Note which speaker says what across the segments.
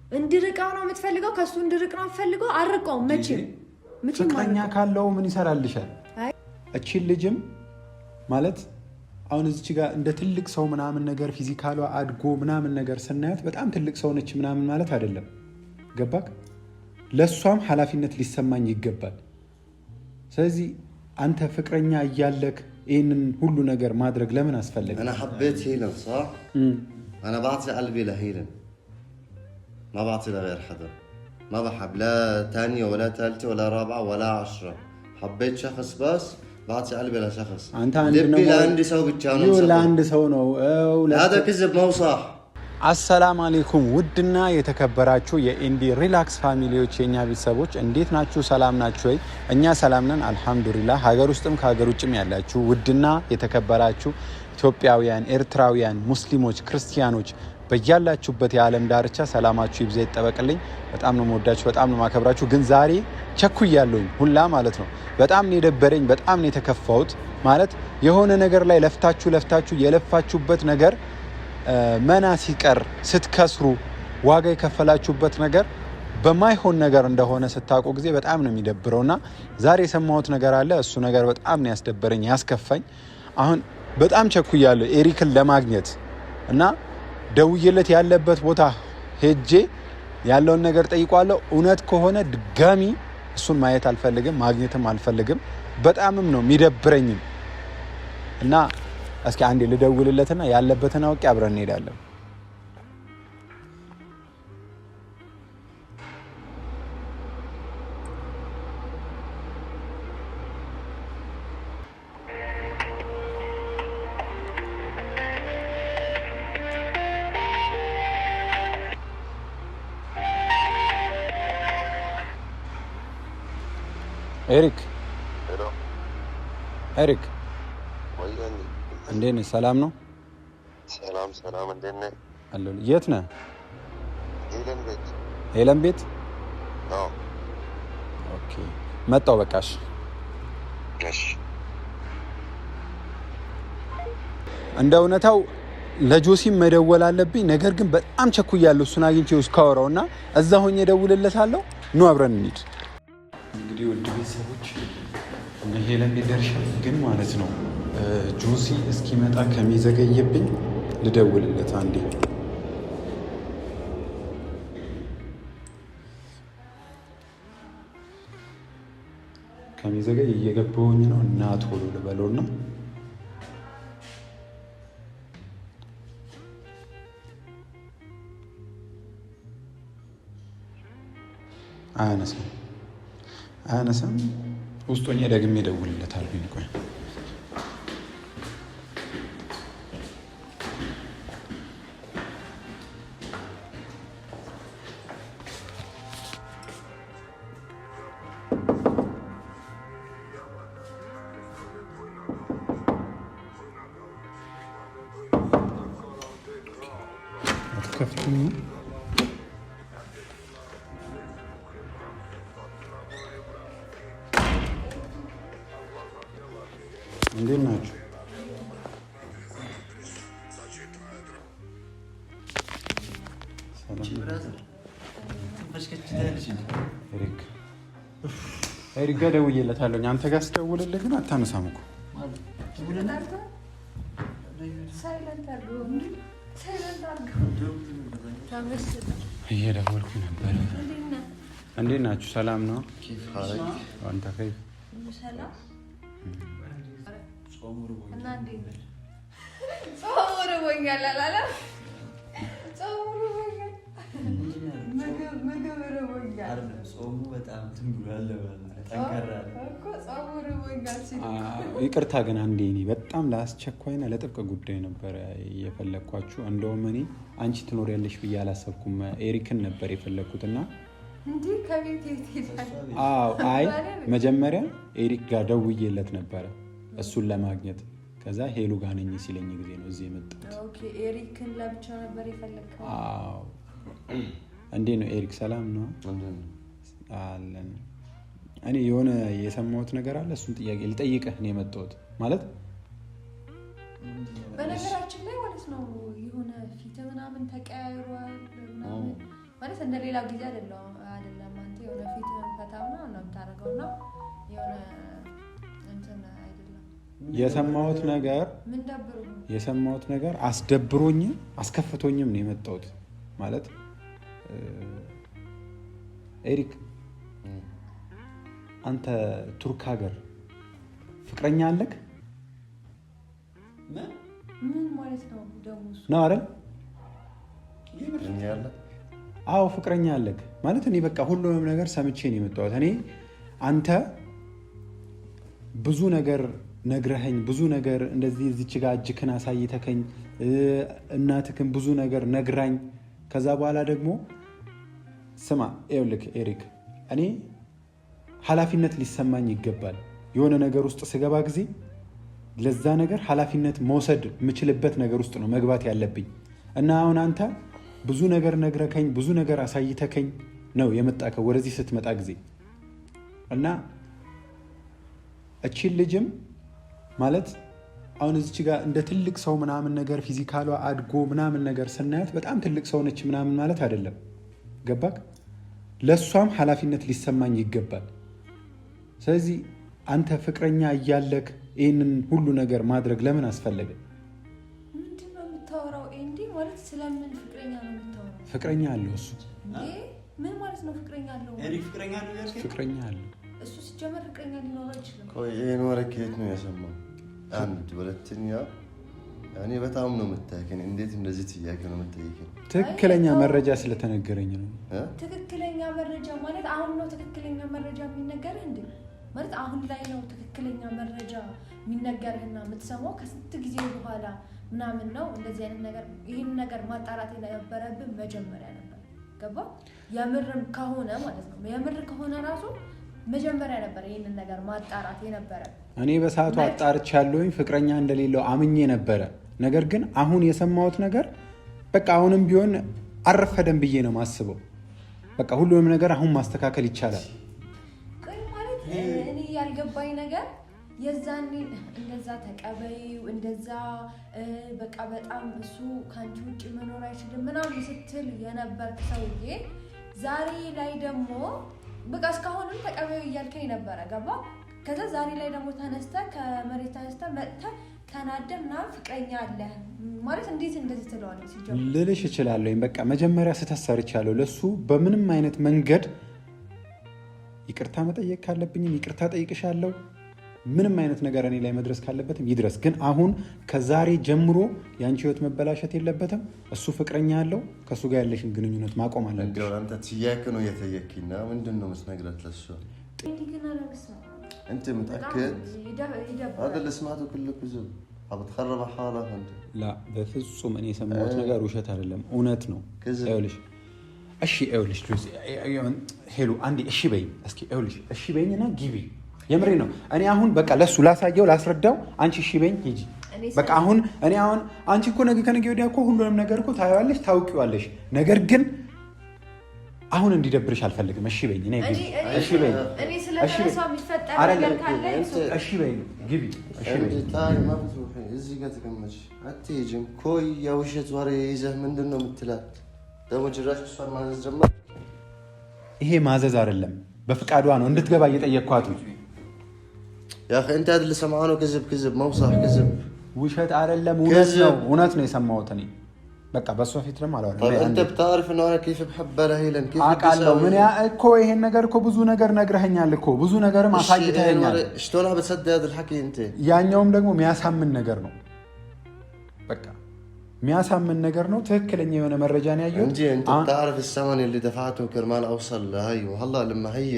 Speaker 1: እንድርቀው ነው የምትፈልገው ከሱ እንድርቅ ነው የምትፈልገው አርቀው መቼም
Speaker 2: ፍቅረኛ ካለው ምን ይሰራልሻል እቺ ልጅም ማለት አሁን እዚህ ጋር እንደ ትልቅ ሰው ምናምን ነገር ፊዚካሏ አድጎ ምናምን ነገር ስናያት በጣም ትልቅ ሰው ነች ምናምን ማለት አይደለም ገባክ ለሷም ኃላፊነት ሊሰማኝ ይገባል ስለዚህ አንተ ፍቅረኛ እያለክ ይሄንን ሁሉ ነገር ማድረግ ለምን አስፈልግ
Speaker 3: انا حبيت هيلن صح انا بعطي قلبي لهيلن ما بعطي لغير حدا ما بحب لا ثانيه ولا ثالثه ولا رابعه ولا 10 حبيت شخص بس بعطي قلبي لشخص لبي لعندي سو بتشانو
Speaker 2: لعندي سو نو
Speaker 3: هذا كذب مو صح
Speaker 2: አሰላሙ አለይኩም ውድና የተከበራችሁ የኢንዲ ሪላክስ ፋሚሊዎች የኛ ቤተሰቦች እንዴት ናችሁ ሰላም ናችሁ ወይ እኛ ሰላም ነን አልহামዱሊላህ ሀገር ውስጥም ከሀገር ውጭም ያላችሁ ውድና የተከበራችሁ ኢትዮጵያውያን ኤርትራውያን ሙስሊሞች ክርስቲያኖች በያላችሁበት የዓለም ዳርቻ ሰላማችሁ ይብዛ ይጠበቅልኝ በጣም ነው የምወዳችሁ በጣም ነው ማከብራችሁ ግን ዛሬ ቸኩያለሁኝ ሁላ ማለት ነው በጣም ነው የደበረኝ በጣም ነው የተከፋሁት ማለት የሆነ ነገር ላይ ለፍታችሁ የለፋችሁበት ነገር መና ሲቀር ስትከስሩ ዋጋ የከፈላችሁበት ነገር በማይሆን ነገር እንደሆነ ስታውቁ ጊዜ በጣም ነው የሚደብረውና ዛሬ የሰማሁት ነገር አለ እሱ ነገር በጣም ነው ያስደበረኝ ያስከፋኝ አሁን በጣም ቸኩያለሁ ኤሪክን ለማግኘት እና ደውዬለት ያለበት ቦታ ሄጄ ያለውን ነገር ጠይቋለሁ እውነት ከሆነ ድጋሚ እሱን ማየት አልፈልግም ማግኘትም አልፈልግም በጣምም ነው የሚደብረኝ እና እስኪ አንዴ ልደውልለትና ያለበትን አውቄ አብረን እንሄዳለን ኤሪክ ኤሪክ እንዴት ነህ ሰላም ነው
Speaker 3: ሰላም እንዴት ነህ
Speaker 2: አለሁ የት ነህ ሄለን ቤት
Speaker 3: አዎ
Speaker 2: ኦኬ መጣሁ በቃሽ
Speaker 3: እሺ
Speaker 2: እንደ እውነታው ለጆሲም መደወል አለብኝ ነገር ግን በጣም ቸኩያለሁ እሱን አግኝቼው እስካወራውና እዛ ሆኜ እደውልለታለሁ ኑ አብረን እንሂድ እንግዲህ ውድ ቤተሰቦች ሄለን ቤት ደርሻለሁ ግን ማለት ነው ጆሲ እስኪመጣ ከሚዘገይብኝ ልደውልለት አንዴ ከሚዘገይ እየገባሁኝ ነው እና ቶሎ ልበለውና አያነሳም ውስጥ ሆኜ ደግሜ እደውልለታለሁ ቆይ ከፍቱኝ እንዴት ናችሁ ኤሪክ ጋር ደውዬለታለሁ አንተ ጋር ስደውልልህ ግን አታነሳም እኮ እየደወልኩ ነበር እንዴት ናችሁ ሰላም ነው አንተ ከይ ሰላም ጾሙሩ ወኛል አላላ ጾሙሩ ወኛል ምግብ ወኛል ጾሙ በጣም ትምብሏል ጠንከራ እኮ ጾሙሩ ወኛል ይቅርታ ግን አንዴ እኔ በጣም ለአስቸኳይና ለጥብቅ ጉዳይ ነበር የፈለኳችሁ እንደውም እኔ አንቺ ትኖሪያለሽ ብዬ አላሰብኩም ኤሪክን ነበር የፈለኩትና እንዴ ከቤት ይሄዳል አይ መጀመሪያ ኤሪክ ጋር ደውዬለት ነበር እሱን ለማግኘት ከዛ ሄሉ ጋር ነኝ ሲለኝ ጊዜ ነው እዚህ የመጣሁት ኦኬ ኤሪክን ለብቻ ነበር የፈለከው አዎ እንዴ ነው ኤሪክ ሰላም ነው አለን እኔ የሆነ የሰማሁት ነገር አለ እሱን ጥያቄ ልጠይቅህ ነው የመጣሁት ማለት በነገራችን ላይ ማለት ነው የሆነ ፊት ምናምን ተቀያይሯል ምናምን
Speaker 1: ማለት እንደ ሌላ ጊዜ አይደለም አንተ የሆነ ፊት ፈታውና ነው የምታረገውና የሆነ እንትን አይደለም
Speaker 2: የሰማሁት ነገር አስደብሮኝ አስከፍቶኝም ነው የመጣሁት ማለት ኤሪክ አንተ ቱርክ ሀገር ፍቅረኛ አለክ
Speaker 1: ምን ማለት ነው ደሞስ
Speaker 2: ነው አይደል
Speaker 3: ፍቅረኛ አለ
Speaker 2: አዎ ፍቅረኛ አለክ ማለት እኔ በቃ ሁሉንም ነገር ሰምቼ ነው የመጣሁት እኔ አንተ ብዙ ነገር ነግረኸኝ ብዙ ነገር እንደዚህ እዚች ጋር እጅክን አሳይተከኝ እናትክን ብዙ ነገር ነግራኝ ከዛ በኋላ ደግሞ ስማ ኤውልክ ኤሪክ እኔ ኃላፊነት ሊሰማኝ ይገባል የሆነ ነገር ውስጥ ስገባ ጊዜ ለዛ ነገር ኃላፊነት መውሰድ የምችልበት ነገር ውስጥ ነው መግባት ያለብኝ እና አሁን አንተ ብዙ ነገር ነግረከኝ ብዙ ነገር አሳይተከኝ ነው የመጣከው ወደዚህ ስትመጣ ጊዜ እና እቺ ልጅም ማለት አሁን እዚች ጋር እንደ ትልቅ ሰው ምናምን ነገር ፊዚካሏ አድጎ ምናምን ነገር ስናያት በጣም ትልቅ ሰው ነች ምናምን ማለት አይደለም ገባክ ለሷም ኃላፊነት ሊሰማኝ ይገባል ስለዚህ አንተ ፍቅረኛ እያለክ ይሄንን ሁሉ ነገር ማድረግ ለምን አስፈለገ
Speaker 1: ምንድነው የምታወራው እንዴ ማለት ስለምን ፍቅረኛ ነው የምታወራው
Speaker 2: ፍቅረኛ አለው እሱ
Speaker 1: ምን ማለት ነው ፍቅረኛ አለው
Speaker 2: ፍቅረኛ አለው
Speaker 1: እሱ ሲጀመር ፍቅረኛ ሊኖር አይችልም
Speaker 3: ቆይ ይሄን ወሬ ከየት ነው የሰማው አንድ ሁለተኛ እኔ በጣም ነው የምታውቀኝ እንዴት እንደዚህ ጥያቄ ነው የምትጠይቀኝ
Speaker 2: ትክክለኛ መረጃ ስለተነገረኝ ነው
Speaker 1: ትክክለኛ መረጃ ማለት አሁን ነው ትክክለኛ መረጃ የሚነገርህ እንዴ ማለት አሁን ላይ ነው ትክክለኛ መረጃ የሚነገርህና የምትሰማው ከስንት ጊዜ በኋላ ምናምን ነው እንደዚህ አይነት ነገር ይሄን ነገር ማጣራት የነበረብን መጀመሪያ ነበር ገባ የምርም ከሆነ ማለት ነው የምር ከሆነ ራሱ መጀመሪያ ነበር ይሄን ነገር ማጣራት የነበረ
Speaker 2: እኔ በሰዓቱ አጣርቻለሁኝ ፍቅረኛ እንደሌለው አምኜ ነበር ነገር ግን አሁን የሰማሁት ነገር በቃ አሁንም ቢሆን አረፈደን ብዬ ነው ማስበው በቃ ሁሉንም ነገር አሁን ማስተካከል ይቻላል
Speaker 1: ቆይ ማለት እኔ ያልገባኝ ነገር የዛኔ እንደዛ ተቀበይው እንደዛ በቃ በጣም እሱ ካንቺ ውጪ መኖር አይችልም ምናምን ስትል የነበር ሰውዬ ዛሬ ላይ ደግሞ በቃ እስካሁንም ተቀበይው እያልከኝ ነበር ገባ ከዛ ዛሬ ላይ ደግሞ ተነስተ ከመሬት ተነስተ መጥተ ተናደምና ፍቅረኛ አለ ማለት እንዴት እንደዚህ ትለዋለህ ሲጀምር
Speaker 2: ልልሽ እችላለሁ በቃ መጀመሪያ ስተሰርቻለሁ ለሱ በምንም አይነት መንገድ ይቅርታ መጠየቅ ካለብኝም ይቅርታ ጠይቅሻለሁ ምንም አይነት ነገር እኔ ላይ መድረስ ካለበትም ይድረስ ግን አሁን ከዛሬ ጀምሮ ያንቺ ህይወት መበላሸት የለበትም እሱ ፍቅረኛ አለው ከሱ ጋር ያለሽን ግንኙነት ማቆም አለብሽ
Speaker 3: አንተ ጥያቄ ነው የተየኪና ምንድነው መስነግራት ለሱ انت متاكد هذا اللي سمعته كله كذب بتخرب حالك انت
Speaker 2: لا በፍጹም እኔ የሰማሁት ነገር ውሸት አይደለም እውነት ነው ይኸውልሽ እሺ ይኸውልሽ ሄሎ አንዴ እሺ በይ እስኪ ይኸውልሽ እሺ በይኝና ግቢ የምሬ ነው እኔ አሁን በቃ ለሱ ላሳየው ላስረዳው አንቺ እሺ በይኝ ሂጂ በቃ አሁን እኔ አሁን አንቺ እኮ ነገ ከነገ ወዲያ እኮ ሁሉንም ነገር እኮ ታያለሽ ታውቂዋለሽ ነገር ግን አሁን እንዲደብርሽ አልፈልግም እሺ በይኝ እኔ እሺ በይኝ
Speaker 1: እኔ ስለተነሳ የሚፈጠር ነገር ካለ
Speaker 2: እሺ በይኝ ግቢ እሺ በይኝ
Speaker 3: ታይ ما بتروحي እዚህ ጋር ተቀመጭ አትሄጂም ኮይ ያውሸት ወሬ ይዘህ ምንድነው የምትላት ደግሞ ጭራሽ እሷን ማዘዝ ጀመር
Speaker 2: ይሄ ማዘዝ አይደለም በፍቃዷ ነው እንድትገባ እየጠየቅኳት
Speaker 3: يا اخي انت هذا اللي سمعانه كذب ما صح كذب
Speaker 2: ውሸት አይደለም እውነት ነው የሰማሁት እኔ በቃ በሷ ፊት ደግሞ አላወራም
Speaker 3: طيب انت بتعرف انه انا كيف بحبها لهيلا كيف
Speaker 2: አቃለው ምን እኮ ይሄን ነገር እኮ ብዙ ነገር ነግረኸኛል እኮ ብዙ ነገርም አሳይተኸኛል
Speaker 3: شلون بتصدق هذا الحكي انت
Speaker 2: ያኛውም ደግሞ የሚያሳምን ነገር ነው በቃ የሚያሳምን ነገር ነው ትክክለኛ የሆነ መረጃ ነው ያየው
Speaker 3: انت بتعرف الثمن اللي دفعته كرمال اوصل لهي وهلا لما هي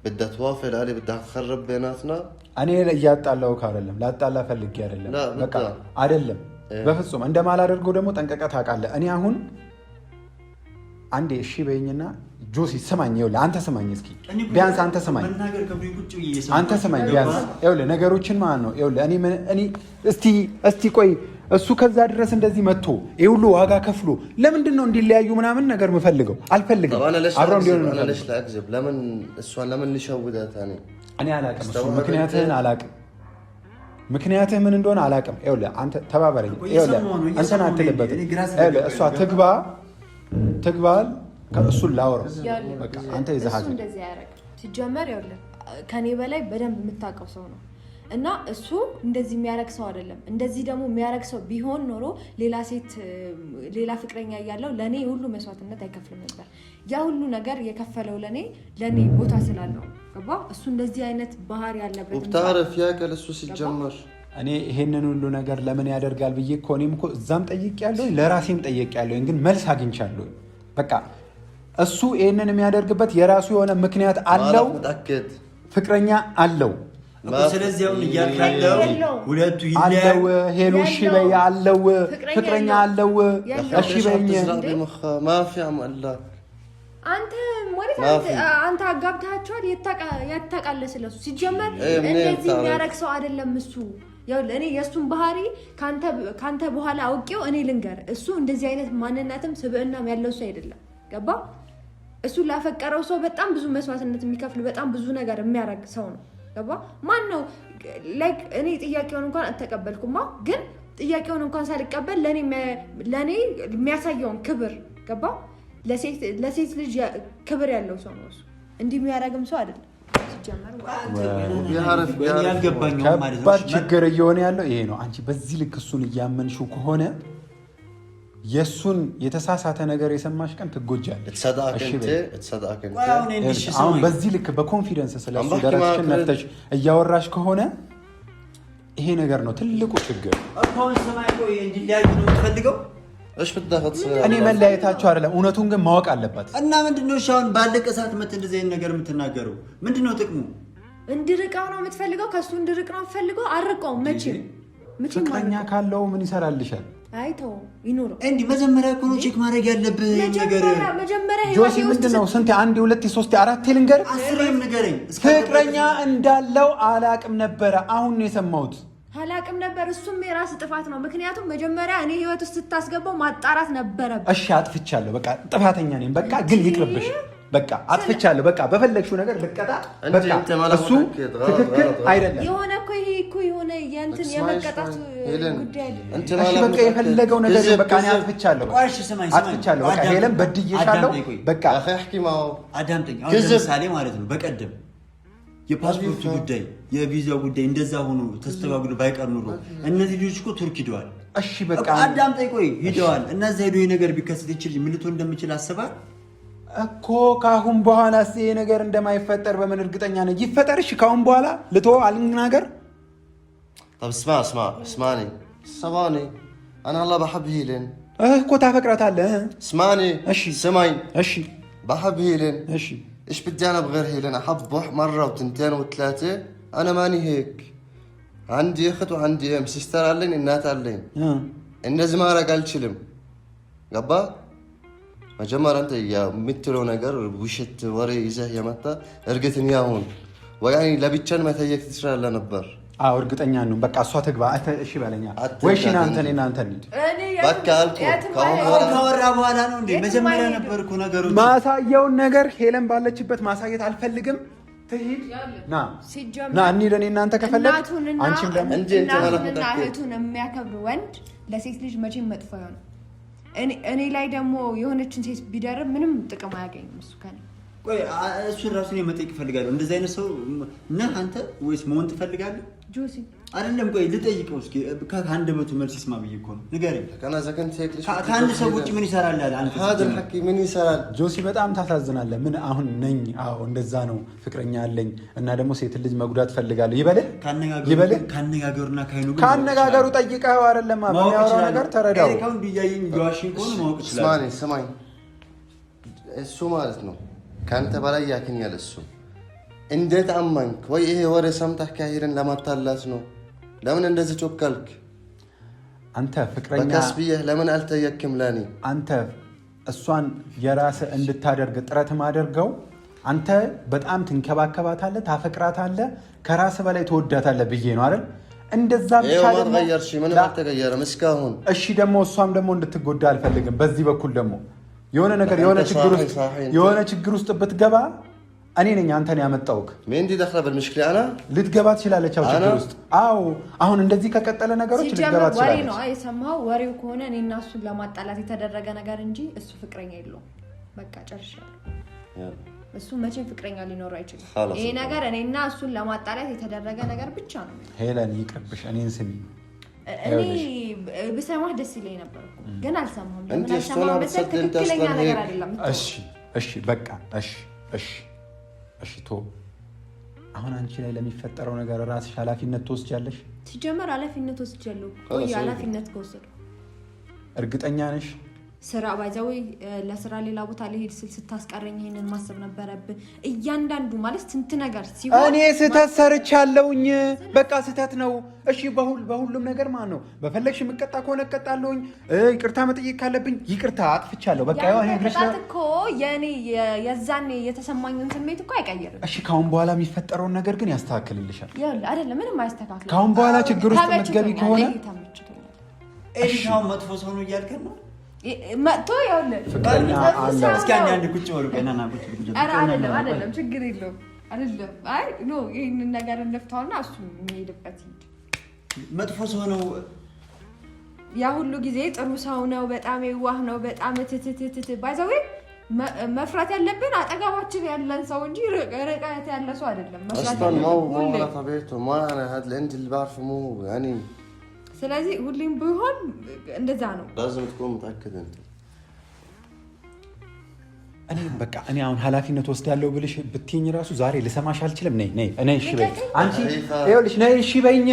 Speaker 3: بدها توافق علي بدها تخرب بيناتنا
Speaker 2: እኔ እያጣላው አይደለም ላጣላ ፈልጌ አይደለም በቃ አይደለም በፍጹም እንደማላደርገው ደግሞ ጠንቀቀት አቃለ እኔ አሁን አንዴ እሺ በይኝና ጆሲ ስማኝ ይኸውልህ አንተ ስማኝ እስኪ ቢያንስ አንተ ስማኝ አንተ ስማኝ ቢያንስ ይኸውልህ ነገሮችን ማለት ነው ይኸውልህ እኔ እስቲ ቆይ እሱ ከዛ ድረስ እንደዚህ መጥቶ ይሄ ሁሉ ዋጋ ከፍሎ ለምንድን ነው እንዲለያዩ ምናምን ነገር መፈልገው አልፈልግም
Speaker 3: አብረው እንዲሆኑ ነው ለምን ላክዝብ ለምን እሷን ለምን ልሸውዳት
Speaker 2: እኔ አላቅም ምክንያትህን አላቅም ምክንያትህ ምን እንደሆነ አላቅም ይኸውልህ አንተ ተባበረኝ ይኸውልህ አንተን አትልበት ይኸውልህ እሷ ትግባ ከእሱን ላወራው በቃ አንተ ይዘሃት
Speaker 1: እሱ እንደዚህ ያረግ ሲጀመር ያለ ከኔ በላይ በደንብ የምታውቀው ሰው ነው እና እሱ እንደዚህ የሚያረግ ሰው አይደለም እንደዚህ ደግሞ የሚያረግ ሰው ቢሆን ኖሮ ሌላ ፍቅረኛ ያያለው ለኔ ሁሉ መስዋዕትነት አይከፍልም ነበር ያ ሁሉ ነገር የከፈለው ለኔ ቦታ ስላለው ገባ እሱ እንደዚህ አይነት ባህሪ ያለበት
Speaker 3: ወጣረፍ ያቀል እሱ ሲጀመር
Speaker 2: እኔ ይሄንን ሁሉ ነገር ለምን ያደርጋል ብዬ ኮኔም እኮ እዛም ጠይቄያለሁ ለራሴም ጠይቄያለሁ ግን መልስ አግኝቻለሁ በቃ እሱ ይሄንን የሚያደርግበት የራሱ የሆነ ምክንያት አለው ፍቅረኛ አለው
Speaker 4: ስለዚህ አሁን ያካለው ሁለቱ
Speaker 2: ይላል ሄሎሽ በይ አለው ፍቅረኛ አለው እሺ በይኝ
Speaker 3: ማፊ አማላ
Speaker 1: አንተ አጋብታቸዋል ያታቃለ ስለሱ ሲጀመር እንደዚህ የሚያረግ ሰው አይደለም እሱ ያው ለኔ የሱን ባህሪ ካንተ በኋላ አውቄው እኔ ልንገር እሱ እንደዚህ አይነት ማንነትም ስብዕናም ያለው ሰው አይደለም ገባ እሱ ላፈቀረው ሰው በጣም ብዙ መስዋዕትነት የሚከፍል በጣም ብዙ ነገር የሚያረግ ሰው ነው ገባ ማን ነው ላይክ እኔ ጥያቄውን እንኳን አልተቀበልኩማ ግን ጥያቄውን እንኳን ሳልቀበል ለኔ የሚያሳየውን ክብር ገባ ለሴት ልጅ ክብር ያለው ሰው ነው እሱ እንዲህ የሚያረግም ሰው አይደለም ሲጀመር
Speaker 2: ከባድ ችግር እየሆነ ያለው ይሄ ነው አንቺ በዚህ ልክ እሱን እያመንሽው ከሆነ የሱን የተሳሳተ ነገር የሰማሽ ቀን ትጎጃለሽ አሁን በዚህ ልክ በኮንፊደንስ ስለሱ ደረስሽን ነፍተሽ እያወራሽ ከሆነ ይሄ ነገር ነው ትልቁ ችግር
Speaker 4: አሁን ሰማይ ቆይ እንዲያዩ ነው የምትፈልገው
Speaker 3: እሺ በተፈት
Speaker 2: እኔ መለያየታቸው አይደለም እውነቱን ግን ማወቅ አለበት
Speaker 4: እና ምንድነው ሻውን ባለቀ ሰዓት መት እንደዚህ አይነት ነገር የምትናገረው ምንድነው ጥቅሙ
Speaker 1: እንድርቃው ነው የምትፈልገው ከሱ እንድርቅ ነው የምትፈልገው አርቀው መቼም
Speaker 2: ፍቅረኛ ካለው ምን ይሰራልሻል
Speaker 1: አይተው ይኖር
Speaker 4: እንዴ መጀመሪያ እኮ ነው ቼክ ማድረግ ያለብህ ነገር
Speaker 1: መጀመሪያ
Speaker 2: ጆሲ ምንድነው ስንት 1 2 3 4 ልንገር
Speaker 4: 10 ንገረኝ
Speaker 2: ፍቅረኛ እንዳለው አላቅም ነበር አሁን ነው የሰማሁት
Speaker 1: አላቅም ነበር እሱም የራስ ጥፋት ነው ምክንያቱም መጀመሪያ እኔ ህይወት ውስጥ ስታስገባው ማጣራት ነበረብህ
Speaker 2: እሺ አጥፍቻለሁ በቃ ጥፋተኛ ነኝ በቃ ግን ይቅርብሽ በቃ አጥፍቻለሁ በቃ በፈለግሽው ነገር ልቀጣ በቃ እሱ ትክክል አይደለም
Speaker 1: የሆነ እኮ የሆነ የእንትን የመቀጣት ጉዳይ አይደለም
Speaker 2: እሺ በቃ የፈለገው ነገር በቃ እኔ አጥፍቻለሁ አጥፍቻለሁ በቃ ሄለን በድዬሻለሁ በቃ
Speaker 3: አኺማው
Speaker 4: አዳምጠኝ አሁን ለምሳሌ ማለት ነው በቀደም የፓስፖርት ጉዳይ የቪዛው ጉዳይ እንደዛ ሆኖ ተስተባብሎ ባይቀር ኑሮ እነዚህ ልጆች እኮ ቱርክ ሄደዋል
Speaker 2: እሺ በቃ
Speaker 4: አዳምጠኝ ቆይ ሄደዋል እነዛ ሄዶ ነገር ቢከሰት ይችላል ምን ልትሆን እንደምችል አስባል
Speaker 2: እኮ ካሁን በኋላ ይሄ ነገር እንደማይፈጠር በምን እርግጠኛ ነኝ ይፈጠር እሺ ካሁን በኋላ ልቶ አልናገር
Speaker 3: طب اسمعني سمعني انا الله بحب هيلين
Speaker 2: እኮ ታፈቅራታለህ
Speaker 3: اسمعني
Speaker 2: እሺ
Speaker 3: سمعي
Speaker 2: እሺ
Speaker 3: بحب هيلين
Speaker 2: እሺ
Speaker 3: ايش بدي انا بغير هيلين احب مره وتنتين وثلاثه انا ماني هيك عندي اخت وعندي ام سيستر علين እናት አለኝ እንደዚህ ማድረግ አልችልም ገባ መጀመሪያ አንተ የምትለው ነገር ውሸት ወሬ ይዘህ የመጣ እርግጠኛ ሁን ወያኔ ለብቻን መተየክ ትችላለህ ነበር
Speaker 2: አው እርግጠኛ ነው በቃ እሷ ትግባ እሺ ባለኛ ወይሽ እናንተ እንሂድ
Speaker 3: በቃ አልኩ
Speaker 4: ካወራ በኋላ ነው እንዴ መጀመሪያ ነበርኩ ነገሩ
Speaker 2: ማሳየውን ነገር ሄለን ባለችበት ማሳየት አልፈልግም ትሂድ ና እንሂድ እኔ እናንተ ከፈለክ አንቺም ደግሞ
Speaker 1: እናቱንና እህቱን የሚያከብር ወንድ ለሴት ልጅ መቼም መጥፎ ነው እኔ ላይ ደግሞ የሆነችን ሴት ቢደርብ ምንም ጥቅም አያገኝም እሱ ከኔ
Speaker 4: ቆይ እሱ ራሱን የመጠየቅ ይፈልጋል እንደዚህ አይነት ሰው ነህ አንተ ወይስ መሆን ትፈልጋለህ
Speaker 1: ጆሲ
Speaker 4: አይደለም ቆይ ልጠይቀው እስኪ ከአንድ በቱ መልስ ይስማ ብዬ እኮ ነው ንገረኝ
Speaker 3: ከና ዘከንት ሄክ ልጅ
Speaker 4: ከአንድ ሰው ውጪ ምን ይሰራል አንተ
Speaker 3: هذا الحكي ምን ይሰራል
Speaker 2: ጆሲ በጣም ታሳዝናለህ ምን አሁን ነኝ አዎ እንደዛ ነው ፍቅረኛ አለኝ እና ደግሞ ሴት ልጅ መጉዳት ፈልጋለሁ ይበል
Speaker 4: ካነጋገሩና
Speaker 2: ካነጋገሩ ጠይቀው አይደለም የሚያወራው ነገር ተረዳው
Speaker 4: ካሁን ቢያየኝ ጆሽን ኮን ማወቅ ይችላል
Speaker 3: ስማኝ እሱ ማለት ነው ካንተ በላይ ያከኛል እሱ እንዴት አመንክ ወይ ይሄ ወሬ ሰምተህ ካሄድን ለማታላት ነው ለምን እንደዚህ ጮካልክ
Speaker 2: አንተ ፍቅረኛ
Speaker 3: በከስብዬ ለምን አልተየክም ለኔ
Speaker 2: አንተ እሷን የራስ እንድታደርግ ጥረት ማድረግው አንተ በጣም ትንከባከባታለህ ታፈቅራታለህ ከራስ በላይ ተወዳታለህ ብዬ ነው አይደል እንደዛ ብቻ
Speaker 3: ደግሞ ተገየርሽ ምን አልተገየረም እስካሁን
Speaker 2: እሺ ደግሞ እሷም ደግሞ እንድትጎዳ አልፈልግም በዚህ በኩል ደግሞ የሆነ ነገር የሆነ ችግር ውስጥ ብትገባ እኔ ነኝ አንተን ያመጣውክ
Speaker 3: ምን እንዲ دخل بالمشكله انا
Speaker 2: ልትገባ ትችላለች አው ችግር ውስጥ አው አሁን እንደዚህ ከቀጠለ ነገሮች ልትገባ ትችላለች
Speaker 1: ወሬ ነው አይሰማው ወሬው ከሆነ እኔና እሱን ለማጣላት የተደረገ ነገር እንጂ እሱ ፍቅረኛ የለውም በቃ ጨርሻለሁ።
Speaker 3: يلا
Speaker 1: እሱ መቼም ፍቅረኛ ሊኖር አይችልም።
Speaker 3: خلاص
Speaker 1: ይሄ ነገር እኔና እሱን ለማጣላት የተደረገ ነገር ብቻ ነው።
Speaker 2: ሄለን ይቅርብሽ፣ እኔን ስሚ።
Speaker 1: እኔ ብሰማህ ደስ ይለኝ ነበር እኮ ግን አልሰማህም።
Speaker 3: انت
Speaker 1: ለምን
Speaker 3: شلون
Speaker 1: አልሰማህም?
Speaker 3: بتصدق انت
Speaker 1: ትክክለኛ
Speaker 3: اصلا
Speaker 1: ነገር
Speaker 3: هيك
Speaker 1: አይደለም።
Speaker 2: እሺ በቃ እሺ ቶ አሁን አንቺ ላይ ለሚፈጠረው ነገር ራስሽ ኃላፊነት ትወስጃለሽ?
Speaker 1: ሲጀመር ኃላፊነት ወስጃለሁ። ቆይ ኃላፊነት ከወሰድኩ
Speaker 2: እርግጠኛ ነሽ?
Speaker 1: ስራ ባይዛው ለስራ ሌላ ቦታ ልሄድ ስታስቀረኝ ይሄንን ማሰብ ነበረብህ። እያንዳንዱ ማለት ስንት ነገር ሲሆን
Speaker 2: እኔ ስህተት ሰርቻለሁኝ። በቃ ስህተት ነው። እሺ በሁሉም ነገር ማለት ነው። በፈለግሽ የምቀጣ ከሆነ እቀጣለሁኝ። ይቅርታ መጠየቅ ካለብኝ ይቅርታ አጥፍቻለሁ። በቃ ያው እኔ
Speaker 1: ቅጣት እኮ የኔ የዛኔ የተሰማኝን ስሜት እኮ አይቀየርም።
Speaker 2: እሺ ካሁን በኋላ የሚፈጠረውን ነገር ግን ያስተካክልልሻል።
Speaker 1: ይኸውልህ አይደለም ምንም አያስተካክልም።
Speaker 2: ካሁን በኋላ ችግር ውስጥ የምትገቢ ከሆነ
Speaker 4: እሺ መጥፎ ሰው ነው እያልከን ነው?
Speaker 1: መጥቶ ይኸውልህ
Speaker 2: ፍቅረኛ አለ።
Speaker 4: እስኪ አንድ ቁጭ በሉ ቀናና ቁጭ ብቻ።
Speaker 1: አይደለም ችግር የለውም አይደለም። አይ ኖ ይሄንን ነገር እንፍታውና እሱ የሚሄድበት ይሄድ።
Speaker 4: መጥፎ ሰው ነው
Speaker 1: ያ ሁሉ ጊዜ ጥሩ ሰው ነው፣ በጣም የዋህ ነው፣ በጣም ትትትት ባይዘው መፍራት ያለብን አጠገባችን ያለን ሰው እንጂ ርቀት ያለ ሰው አይደለም። መፍራት
Speaker 3: اصلا ما هو على طبيعته ما انا هذا اللي انت اللي بعرفه مو يعني
Speaker 1: ስለዚህ ሁሌም ቢሆን እንደዛ ነው።
Speaker 3: لازم تكون متاكد انت
Speaker 2: እኔ አሁን ኃላፊነት ወስዳለሁ ብልሽ ብትይኝ ራሱ ዛሬ ልሰማሽ አልችልም። ነይ እሺ በይ አንቺ ይኸውልሽ ነይ እሺ በይኝ።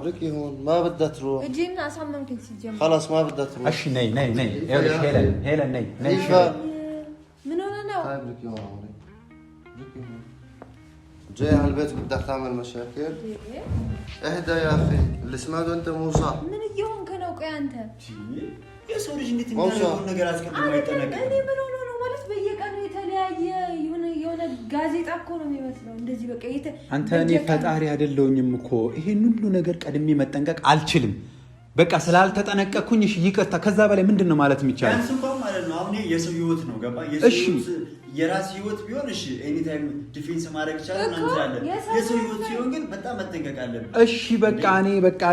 Speaker 3: بركي هون ما بدها تروح
Speaker 1: እጂና አሳመንከኝ ሲጀምር
Speaker 3: خلاص ما بدها تروح
Speaker 2: እሺ ነይ ይኸውልሽ ሄለን ነይ እሺ
Speaker 1: ምን ሆነ ነው?
Speaker 3: هاي بركي هون عمري بركي هون جاي على البيت بدك تعمل مشاكل اهدى يا اخي اللي سمعته انت مو صح
Speaker 1: ምን እየሆንክ ነው? ቆይ አንተ
Speaker 4: የሰው ልጅ እንዴት የሚያደርገው ነገር አስቀድሞ አይጠነቀቅም?
Speaker 1: እኔ ምን ሆነ ነው ማለት በየቀኑ የተለያየ የሆነ ጋዜጣ እኮ ነው የሚመስለው። እንደዚህ በቃ
Speaker 2: አንተ እኔ ፈጣሪ አይደለሁኝም እኮ ይሄን ሁሉ ነገር ቀድሜ መጠንቀቅ አልችልም። በቃ ስላልተጠነቀቅኩኝ እሺ ይቅርታ። ከዛ በላይ ምንድነው ማለት የሚቻለው?
Speaker 4: ያን እንኳን ማለት ነው አሁን የሰው ህይወት ነው ገባ?
Speaker 2: እሺ
Speaker 4: የራስ ህይወት ቢሆን እሺ ኤኒ ታይም ዲፌንስ ማድረግ ይችላል እናንተ የሰው ህይወት ሲሆን ግን በጣም መጠንቀቅ አለብን።
Speaker 2: እሺ በቃ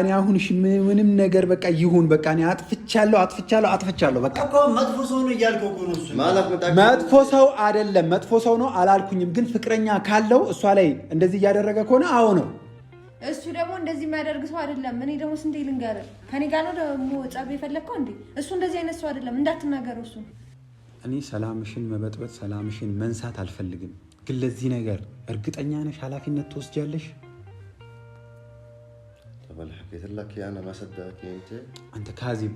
Speaker 2: እኔ አሁን እሺ ምንም ነገር በቃ ይሁን በቃ እኔ አጥፍቻለሁ በቃ
Speaker 4: እኮ መጥፎ ሰው ነው እያልከው እኮ ነው እሱ
Speaker 3: ማለት
Speaker 2: መጥፎ ሰው አይደለም። መጥፎ ሰው ነው አላልኩኝም፣ ግን ፍቅረኛ ካለው እሷ ላይ እንደዚህ እያደረገ ከሆነ አዎ ነው።
Speaker 1: እሱ ደግሞ እንደዚህ የሚያደርግ ሰው አይደለም። እኔ ደግሞ ስንቴ ልንገርህ ከኔ ጋር ነው ደግሞ ጸብ የፈለግከው እንዴ? እሱ እንደዚህ አይነት ሰው አይደለም፣ እንዳትናገረው እሱ።
Speaker 2: እኔ ሰላምሽን መበጥበጥ ሰላምሽን መንሳት አልፈልግም፣ ግን ለዚህ ነገር እርግጠኛ ነሽ ኃላፊነት ትወስጃለሽ?
Speaker 3: طب اللي حكيت لك انا ما صدقتني
Speaker 2: አንተ ካዚብ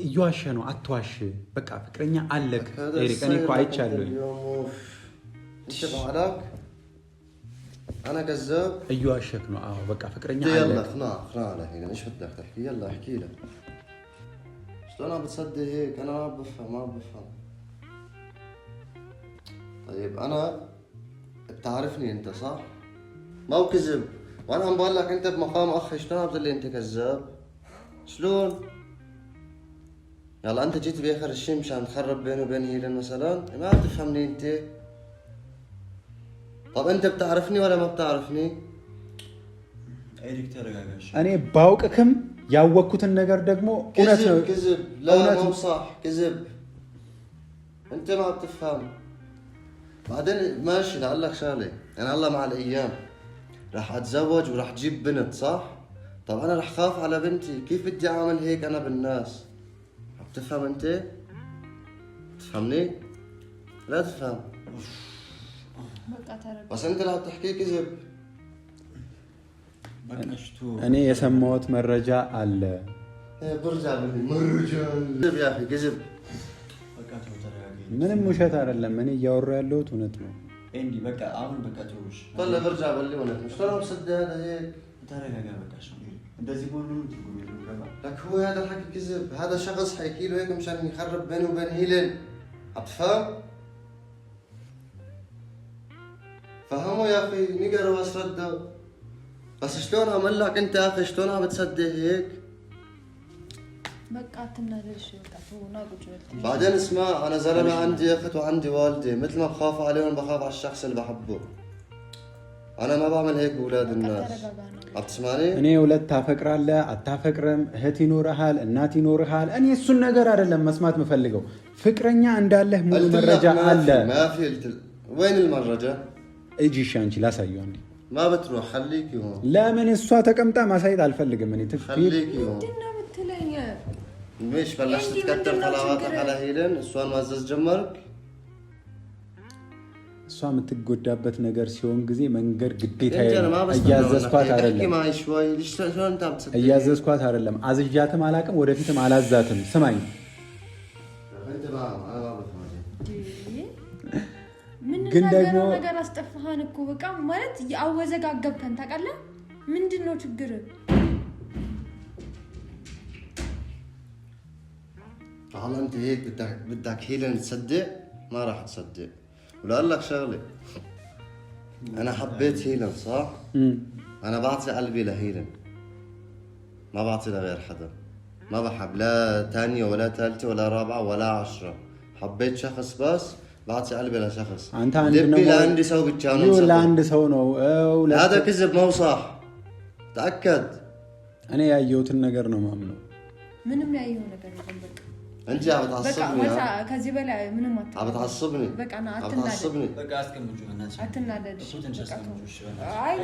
Speaker 2: እየዋሸ ነው። አትዋሽ። በቃ ፍቅረኛ አለክ ኤሪክ። እኔ እኮ አይቻለሁ።
Speaker 3: انت بعلاك انا كذاب
Speaker 2: እየዋሸክ ነው። አዎ በቃ ፍቅረኛ አለክ።
Speaker 3: يلا اقنع لهين ايش بدك تحكي؟ يلا احكي لك شلون عم بتصدق هيك؟ انا ما بفهم طيب انا بتعرفني انت صح؟ ما هو كذب، وانا عم بقول لك انت بمقام اخي شلون عم تقول لي انت كذاب؟ شلون؟ يلا انت جيت باخر الشيء مشان تخرب بيني وبين هيلين مثلا؟ ما عم تفهمني انت؟ طب انت بتعرفني ولا ما بتعرفني؟
Speaker 4: ኤሪክ ተረጋጋሽ።
Speaker 2: እኔ ባውቅክም ያወቅኩትን ነገር ደግሞ እውነት ነው።
Speaker 3: كذب لا مو صح كذب، انت ما بتفهم. بعدين ماشي لأقول لك شغله، انا هلا مع الايام راح اتزوج وراح اجيب بنت صح؟ طب انا راح خاف على بنتي، كيف بدي اعمل هيك انا بالناس؟ عم تفهم انت؟ تفهمني؟ لا تفهم بس انت اللي عم تحكي كذب.
Speaker 2: እኔ የሰማሁት መረጃ አለ።
Speaker 3: برجع مرجع كذب يا اخي كذب።
Speaker 2: ምንም ውሸት አይደለም። እኔ እያወራሁ ያለሁት እውነት ነው።
Speaker 4: ኤንዲ በቃ አሁን በቃ ተውሽ።
Speaker 3: طلع برجع بقول اونت مش ترى مصدق هذا هيك.
Speaker 4: ተረጋጋ በቃ እሺ። እንደዚህ ሆኖ ትርጉም የለውም ገባ?
Speaker 3: لك هو هذا الحكي كذب، هذا شخص حيحكي له هيك مشان يخرب بينه وبين هيلين. عم تفهم؟ فهموا يا اخي نقرا بس ردوا. بس شلون عمل لك انت يا اخي؟ شلون عم بتصدق هيك؟
Speaker 1: በቃ አትናደርሽ በቃ ተውና ቁጭ በል።
Speaker 3: بعدين اسمع انا زلمه عندي اخت وعندي والدي، مثل ما بخاف عليهم بخاف على الشخص اللي بحبه. أنا ما بعمل هيك بأولاد الناس. أبتسمعني؟
Speaker 2: أنا ولد تافكر على أتافكرم هتي نورهال الناتي نورهال أنا السنة قرار لما سمعت مفلقه فكرني عند الله مو مرجع على
Speaker 3: ما في وين المرجع؟
Speaker 2: اجي شانش لا سيوني
Speaker 3: ما بتروح خليكي هون.
Speaker 2: لا من الصوت كمتا ما سيد على الفلق مني تفكير
Speaker 3: خليكي هون.
Speaker 1: دنا بتليا
Speaker 3: مش بلشت تكتر طلباتك على هيلن السؤال معزز جمرك
Speaker 2: እሷ የምትጎዳበት ነገር ሲሆን ጊዜ መንገድ ግዴታ
Speaker 3: እያዘዝኳት
Speaker 2: አይደለም አዝዣትም አላቅም ወደፊትም አላዛትም ስማኝ
Speaker 1: ግን ደግሞ ነገር አስጠፋሃን እኮ በቃ ማለት ያወዘጋገብከን ታውቃለህ ምንድነው ችግር
Speaker 3: والله انت هيك بدك هيلن تصدق ما راح تصدق ولا اقول لك شغله انا حبيت هيلن صح انا بعطي قلبي لهيلن ما بعطي لغير حدا ما بحب لا ثانيه ولا ثالثه ولا رابعه ولا 10 حبيت شخص بس بعطي قلبي لشخص
Speaker 2: انت
Speaker 3: لبي لعندي سو بتشانو
Speaker 2: ولا عندي سو ነው
Speaker 3: هذا كذب مو صح تاكد
Speaker 2: انا ያየሁትን ነገር ነው ማምነው
Speaker 1: ምንም ያየው ነገር የለም በቃ
Speaker 3: انت عم تعصبني
Speaker 1: በቃ ከዚህ በላይ ምንም
Speaker 3: عم تعصبني
Speaker 1: በቃ ና አትናደድ
Speaker 4: በቃ አስቀምጪ እናንቺ
Speaker 1: አትናደድ
Speaker 4: እሱ ትንሽ አስቀምጪ እሺ
Speaker 1: አይ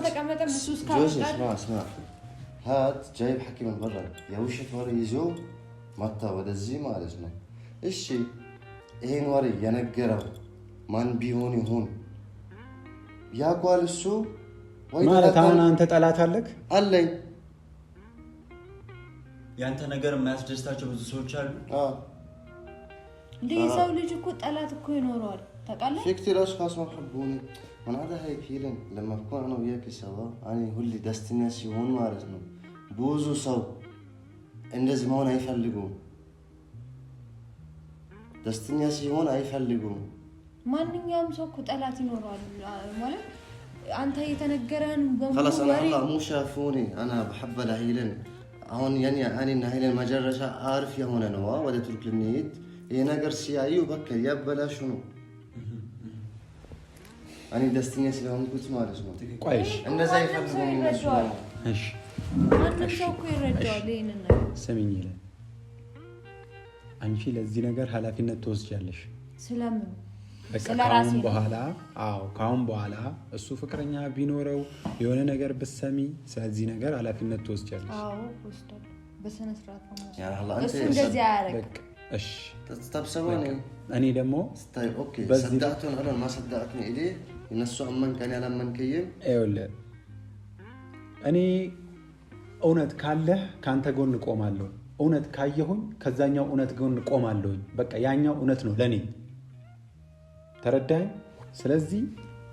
Speaker 1: ተቀመጠ مسوس
Speaker 3: جوز اسمع هات جايب حكي من برا يا وشك ورا يزو متى ودزي ما علينا ايش ይሄን ወሬ የነገረው ማን ቢሆን ይሁን ያቋል እሱ ወይ
Speaker 2: ማለት አሁን አንተ ጠላት አለክ
Speaker 3: አለኝ
Speaker 4: ያንተ ነገር የማያስደስታቸው ብዙ ሰዎች አሉ
Speaker 1: እንዴ ሰው ልጅ እኮ ጠላት እኮ ይኖረዋል ታውቃለህ
Speaker 3: في كثير اشخاص ما يحبوني وانا هذا هيك هيلن لما بكون انا وياك سوا انا ሁሌ ደስተኛ ሲሆን ማለት ነው ብዙ ሰው እንደዚህ መሆን አይፈልጉም ደስተኛ ሲሆን አይፈልጉም
Speaker 1: ማንኛውም ሰው እኮ ጠላት ይኖረዋል ማለት አንተ የተነገረን በሙሉ
Speaker 3: خلاص انا الله مو شافوني انا بحب لهيلن አሁን ያኔ አኔና ሄለን መጀረሻ አርፍ የሆነ ነው ወደ ቱርክ ልንሄድ ይሄ ነገር ሲያዩ በቃ ያበላሹ ነው አኔ ደስተኛ ስለሆንኩት ማለት ነው
Speaker 2: ቆይሽ
Speaker 3: እንደዛ ይፈልጉም እነሱ
Speaker 2: እሺ
Speaker 1: ማንም ሰው እኮ ይረዳዋል ይሄንን ነገር
Speaker 2: ስሚኝ ይለ አንቺ ለዚህ ነገር ኃላፊነት ትወስጃለሽ
Speaker 1: ስለምን
Speaker 2: ስለራሴ ካሁን በኋላ እሱ ፍቅረኛ ቢኖረው የሆነ ነገር በሰሚ ስለዚህ ነገር ኃላፊነት ትወስጃለሽ
Speaker 1: አዎ ወስዳለሁ በሰነ ስርዓት ነው
Speaker 3: ያ አላህ
Speaker 1: እሱ እንደዚህ ያረግ
Speaker 2: እሺ
Speaker 3: ተስተብሰበኒ
Speaker 2: እኔ ደግሞ
Speaker 3: ስታይ ኦኬ ሰዳቱን አለ ما صدقتني እዴ እነሱ አመን ከኔ አላመንከኝም
Speaker 2: አይወለ እኔ እውነት ካለ ካንተ ጎን ቆማለሁ እውነት ካየሁኝ ከዛኛው እውነት ጎን ቆማለሁ በቃ ያኛው እውነት ነው ለኔ ተረዳኝ ስለዚህ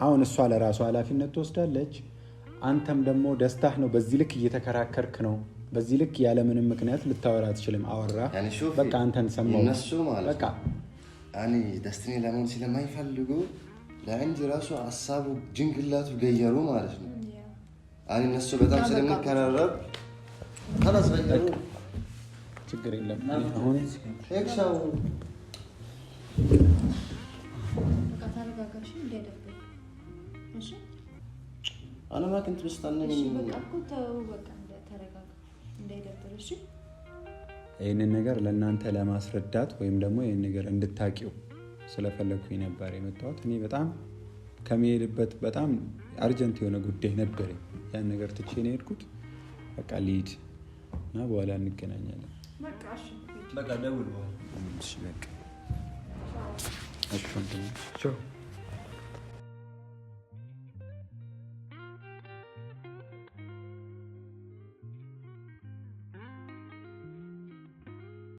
Speaker 2: አሁን እሷ ለራሷ ኃላፊነት ትወስዳለች አንተም ደግሞ ደስታህ ነው በዚህ ልክ እየተከራከርክ ነው በዚህ ልክ ያለ ምንም ምክንያት ልታወራ አትችልም አወራ በቃ አንተን ሰማው
Speaker 3: እነሱ ማለት በቃ እኔ ደስተኛ ለምን ስለማይፈልጉ ለአንድ ራሱ ሐሳቡ ጅንግላቱ ገየሩ ማለት ነው አኔ እነሱ በጣም ስለምከራረብ خلاص በቃ
Speaker 2: ችግር የለም አሁን
Speaker 3: ኤክሻው
Speaker 1: ተረጋጋሽ እንደደበረ እሺ
Speaker 3: انا ما كنت مستني
Speaker 1: በቃ ተው በቃ ተረጋጋ እንደደበረ እሺ
Speaker 2: ይሄንን ነገር ለእናንተ ለማስረዳት ወይም ደግሞ ይሄን ነገር እንድታቂው ስለፈለኩኝ ነበር የመጣሁት እኔ በጣም ከመሄድበት በጣም አርጀንት የሆነ ጉዳይ ነበር ያን ነገር ትቼ ነው የሄድኩት በቃ ሊድ እና በኋላ እንገናኛለን
Speaker 1: በቃ እሺ
Speaker 4: በቃ ደውል
Speaker 2: እሺ በቃ እሺ ቻው